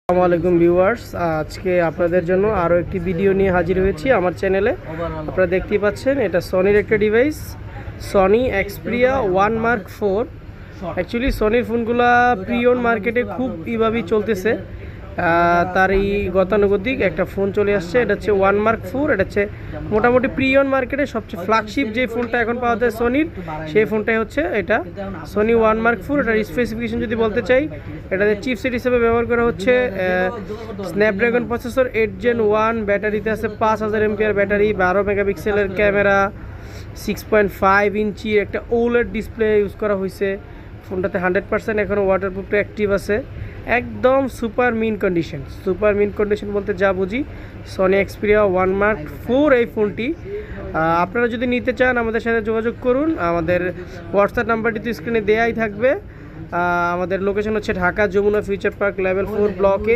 আসসালামু আলাইকুম ভিউয়ার্স, আজকে আপনাদের জন্য আরও একটি ভিডিও নিয়ে হাজির হয়েছি আমার চ্যানেলে। আপনারা দেখতেই পাচ্ছেন এটা সনির একটা device, Sony Xperia 1 Mark 4। Actually সনির ফোনগুলা প্রিয়ন মার্কেটে খুব এইভাবেই চলতেছে। তার এই গতানুগতিক একটা ফোন চলে আসছে, এটা হচ্ছে 1 Mark 4। এটা হচ্ছে মোটামুটি প্রিয়ন মার্কেটে সবচেয়ে ফ্ল্যাগশিপ যে ফোনটা এখন পাওয়া যায় সনির, সেই ফোনটাই হচ্ছে এটা সনি 1 Mark 4। এটার স্পেসিফিকেশন যদি বলতে চাই, এটাতে চিপসেট হিসেবে ব্যবহার করা হচ্ছে স্ন্যাপড্রাগন প্রসেসর 8 Gen 1। ব্যাটারিতে আছে 5000 mAh ব্যাটারি, 12 মেগাপিক্সেলের ক্যামেরা, 6.5 ইঞ্চি একটা ওলেড ডিসপ্লে ইউজ করা হয়েছে। ফোনটাতে 100% এখনও ওয়াটারপ্রুফটা অ্যাক্টিভ আছে। একদম সুপার মিন কন্ডিশন বলতে যা বুঝি সনি এক্সপ্রিয়া 1 Mark 4 এই ফোনটি। আপনারা যদি নিতে চান আমাদের সাথে যোগাযোগ করুন। আমাদের হোয়াটসঅ্যাপ নাম্বারটি তো স্ক্রিনে দেয়াই থাকবে। আমাদের লোকেশন হচ্ছে Dhaka Jamuna Future Park level 4 ব্লকে।